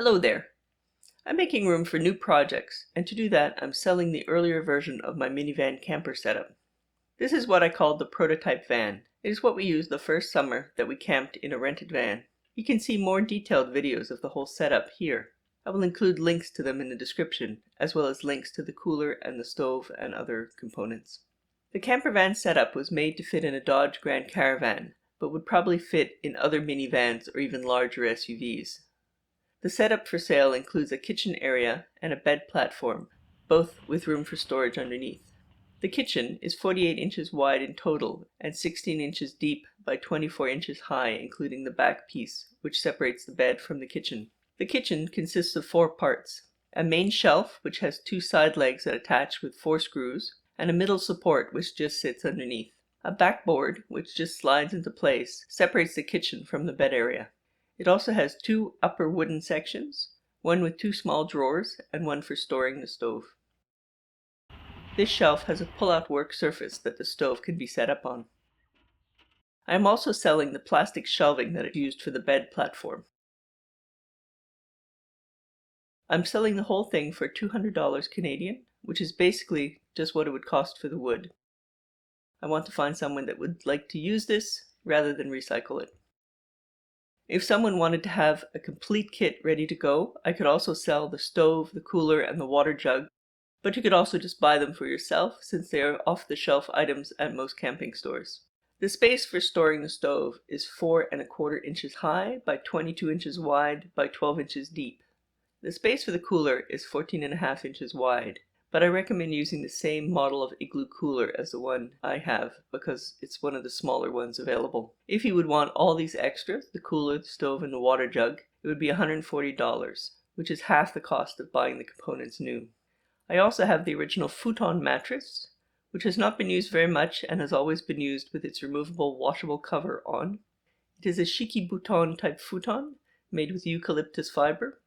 Hello there. I'm making room for new projects, and to do that I'm selling the earlier version of my minivan camper setup. This is what I called the prototype van. It is what we used the first summer that we camped in a rented van. You can see more detailed videos of the whole setup here. I will include links to them in the description, as well as links to the cooler and the stove and other components. The camper van setup was made to fit in a Dodge Grand Caravan, but would probably fit in other minivans or even larger SUVs. The setup for sale includes a kitchen area and a bed platform, both with room for storage underneath. The kitchen is 48 inches wide in total and 16 inches deep by 24 inches high, including the back piece, which separates the bed from the kitchen. The kitchen consists of 4 parts: a main shelf, which has 2 side legs that attach with 4 screws, and a middle support which just sits underneath. A backboard, which just slides into place, separates the kitchen from the bed area. It also has 2 upper wooden sections, one with 2 small drawers and one for storing the stove. This shelf has a pull-out work surface that the stove can be set up on. I am also selling the plastic shelving that is used for the bed platform. I'm selling the whole thing for $200 Canadian, which is basically just what it would cost for the wood. I want to find someone that would like to use this rather than recycle it. If someone wanted to have a complete kit ready to go, I could also sell the stove, the cooler, and the water jug, but you could also just buy them for yourself since they are off-the-shelf items at most camping stores. The space for storing the stove is 4¼ inches high by 22 inches wide by 12 inches deep. The space for the cooler is 14½ inches wide, but I recommend using the same model of igloo cooler as the one I have because it's one of the smaller ones available. If you would want all these extras, the cooler, the stove, and the water jug, it would be $140, which is half the cost of buying the components new. I also have the original futon mattress, which has not been used very much and has always been used with its removable washable cover on. It is a shiki bouton type futon made with eucalyptus fiber.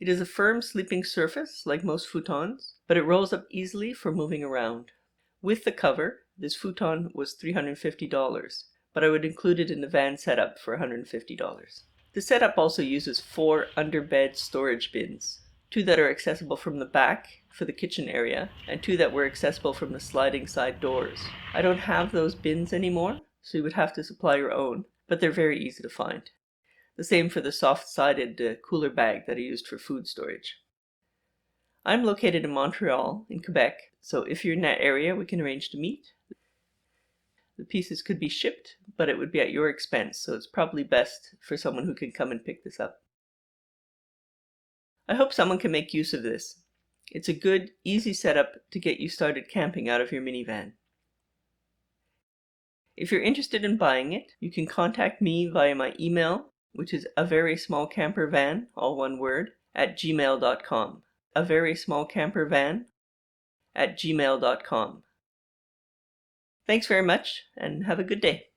It is a firm sleeping surface like most futons, but it rolls up easily for moving around. With the cover, this futon was $350, but I would include it in the van setup for $150. The setup also uses 4 underbed storage bins, 2 that are accessible from the back for the kitchen area, and 2 that were accessible from the sliding side doors. I don't have those bins anymore, so you would have to supply your own, but they're very easy to find. The same for the soft-sided cooler bag that I used for food storage. I'm located in Montreal, in Quebec, so if you're in that area, we can arrange to meet. The pieces could be shipped, but it would be at your expense, so it's probably best for someone who can come and pick this up. I hope someone can make use of this. It's a good, easy setup to get you started camping out of your minivan. If you're interested in buying it, you can contact me via my email, which is averysmallcampervan, all one word, @gmail.com. averysmallcampervan@gmail.com. Thanks very much and have a good day.